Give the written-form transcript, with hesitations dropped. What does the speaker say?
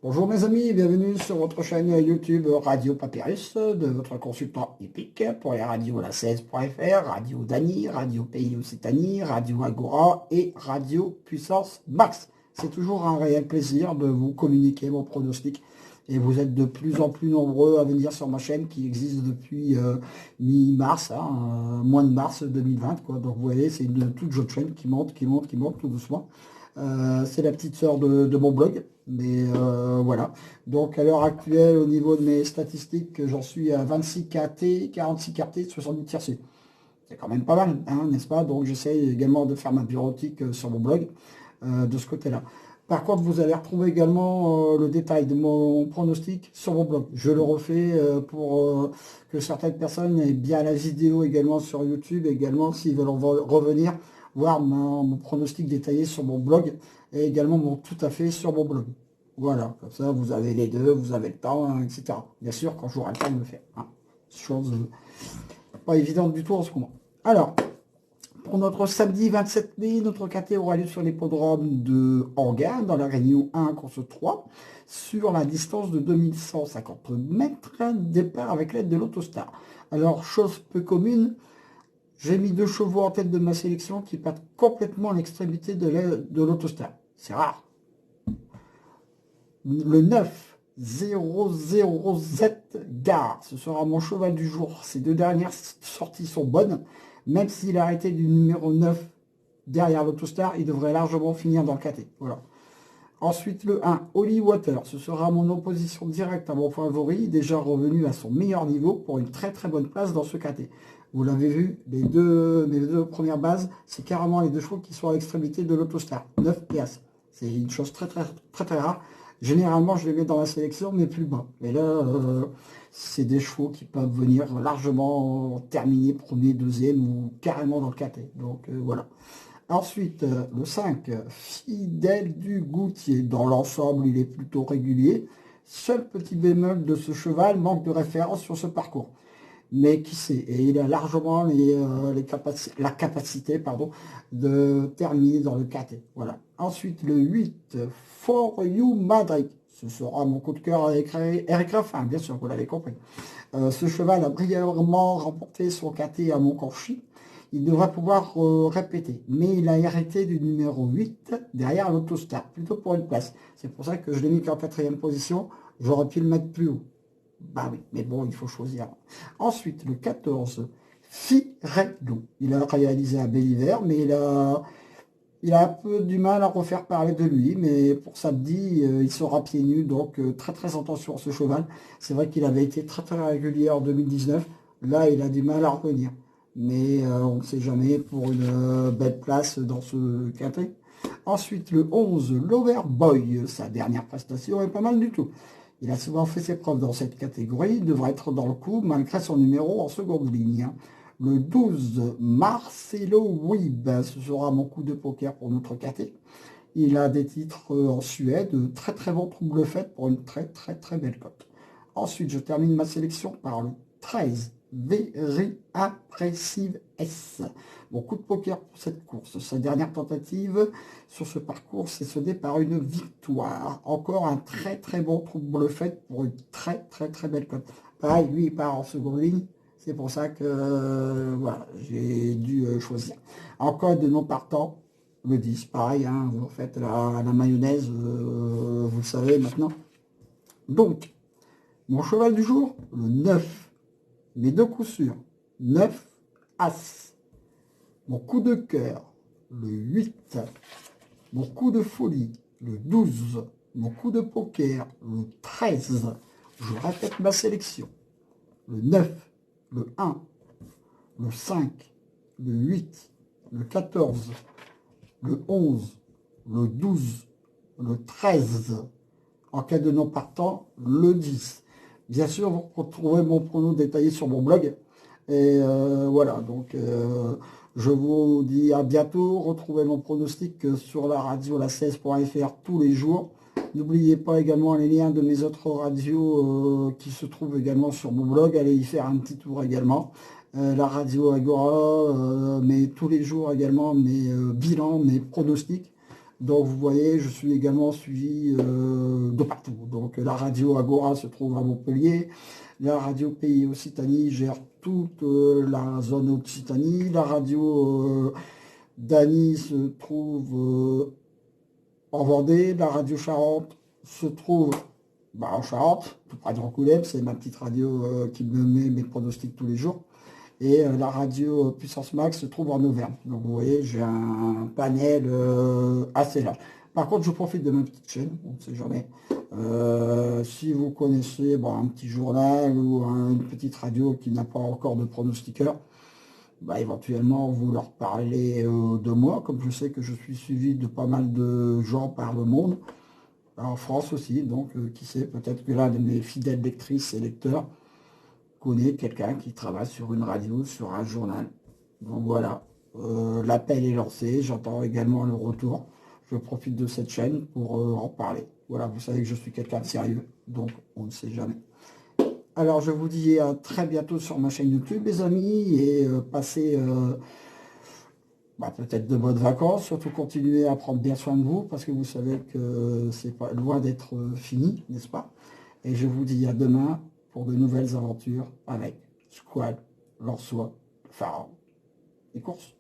Bonjour mes amis, bienvenue sur votre chaîne YouTube Radio Papyrus de votre consultant épique pour les radios la 16.fr, Radio Dany, Radio Pays Occitanie, Radio Agora et Radio Puissance Max. C'est toujours un réel plaisir de vous communiquer vos pronostics et vous êtes de plus en plus nombreux à venir sur ma chaîne qui existe depuis mi-mars, mois de mars 2020 quoi. Donc vous voyez, c'est une toute jeune chaîne qui monte, tout doucement. C'est la petite sœur de mon blog, mais voilà. Donc à l'heure actuelle, au niveau de mes statistiques, j'en suis à 26 KT, 46 KT, 70 tiercés. C'est quand même pas mal, hein, n'est-ce pas? Donc j'essaie également de faire ma bureautique sur mon blog de ce côté-là. Par contre, vous allez retrouver également le détail de mon pronostic sur mon blog. Je le refais pour que certaines personnes aient bien la vidéo également sur YouTube, également s'ils veulent revenir voir mon pronostic détaillé sur mon blog et également mon tout à fait sur mon blog. Voilà, comme ça vous avez les deux, vous avez le temps, hein, etc. Bien sûr, quand j'aurai le temps de le faire. Hein. Chose pas évidente du tout en ce moment. Alors, pour notre samedi 27 mai, notre KT aura lieu sur l'hippodrome de Anguin, dans la Réunion 1, course 3, sur la distance de 2150 mètres, départ avec l'aide de l'Autostar. Alors, chose peu commune, j'ai mis 2 chevaux en tête de ma sélection qui partent complètement à l'extrémité de l'Autostar. C'est rare. Le 9, 007 Gare, ce sera mon cheval du jour. Ces deux dernières sorties sont bonnes. Même s'il a arrêté du numéro 9 derrière l'Autostar, il devrait largement finir dans le KT. Voilà. Ensuite, le 1, Holy Water. Ce sera mon opposition directe à mon favori, déjà revenu à son meilleur niveau pour une très très bonne place dans ce KT. Vous l'avez vu, mes deux premières bases, c'est carrément les deux chevaux qui sont à l'extrémité de l'Autostar, 9 et As. C'est une chose très très très très rare. Généralement, je les mets dans la sélection, mais plus bas. Mais là, c'est des chevaux qui peuvent venir largement terminer premier, deuxième ou carrément dans le KT. Donc voilà. Ensuite, le 5, Fidèle du Goutier. Dans l'ensemble, il est plutôt régulier. Seul petit bémol de ce cheval, manque de référence sur ce parcours. Mais qui sait, et il a largement la capacité de terminer dans le KT. Voilà. Ensuite, le 8, For You Madrid. Ce sera mon coup de cœur avec Eric Raffin, bien sûr, vous l'avez compris. Ce cheval a brillamment remporté son KT à Montconchi. Il devrait pouvoir répéter. Mais il a hérité du numéro 8 derrière l'Autostar, plutôt pour une place. C'est pour ça que je l'ai mis en 4e position. J'aurais pu le mettre plus haut. Bah oui, mais bon, il faut choisir. Ensuite, le 14, Firedo. Il a réalisé un bel hiver, mais il a un peu du mal à refaire parler de lui, mais pour samedi, il sera pieds nus, donc très très attention à ce cheval. C'est vrai qu'il avait été très très régulier en 2019, là il a du mal à revenir. Mais on ne sait jamais pour une belle place dans ce quintet. Ensuite, le 11, l'Overboy, sa dernière prestation est pas mal du tout. Il a souvent fait ses preuves dans cette catégorie, il devrait être dans le coup malgré son numéro en seconde ligne. Le 12, Marcelo Wib, ce sera mon coup de poker pour notre KT. Il a des titres en Suède, très très bon trouble fait pour une très très très belle cote. Ensuite, je termine ma sélection par le 13, Very Impressive S. Mon coup de poker pour cette course. Sa dernière tentative sur ce parcours s'est soldée par une victoire. Encore un très très bon trouble fait pour une très très très belle cote. Pareil, lui il part en seconde ligne. C'est pour ça que voilà, j'ai dû choisir. En code non partant, le 10, pareil, hein, vous faites la mayonnaise, vous le savez maintenant. Donc, mon cheval du jour, le 9. Mes deux coups sûrs, 9, As. Mon coup de cœur, le 8. Mon coup de folie, le 12. Mon coup de poker, le 13. Je répète ma sélection. Le 9, le 1, le 5, le 8, le 14, le 11, le 12, le 13. En cas de non partant, le 10. Bien sûr, vous retrouvez mon prono détaillé sur mon blog. Et voilà, donc je vous dis à bientôt. Retrouvez mon pronostic sur la radio la 16.fr tous les jours. N'oubliez pas également les liens de mes autres radios qui se trouvent également sur mon blog. Allez y faire un petit tour également. La radio Agora, mais tous les jours également mes bilans, mes pronostics. Donc vous voyez, je suis également suivi de partout. Donc la radio Agora se trouve à Montpellier. La radio Pays Occitanie gère toute la zone Occitanie. La radio Dany se trouve en Vendée. La radio Charente se trouve en Charente, tout près de Angoulême. C'est ma petite radio qui me met mes pronostics tous les jours. Et la radio Puissance Max se trouve en Auvergne. Donc vous voyez, j'ai un panel assez large. Par contre, je profite de ma petite chaîne, on ne sait jamais. Si vous connaissez un petit journal ou une petite radio qui n'a pas encore de pronostiqueur, éventuellement vous leur parlez de moi, comme je sais que je suis suivi de pas mal de gens par le monde, en France aussi, donc qui sait, peut-être que l'un de mes fidèles lectrices et lecteurs connaît quelqu'un qui travaille sur une radio, sur un journal. Donc voilà, l'appel est lancé, j'entends également le retour. Je profite de cette chaîne pour en parler. Voilà, vous savez que je suis quelqu'un de sérieux, donc on ne sait jamais. Alors je vous dis à très bientôt sur ma chaîne YouTube, les amis, et passez peut-être de bonnes vacances, surtout continuez à prendre bien soin de vous, parce que vous savez que c'est pas loin d'être fini, n'est-ce pas? Et je vous dis à demain pour de nouvelles aventures avec Squad, Lançois, Pharaon et Course.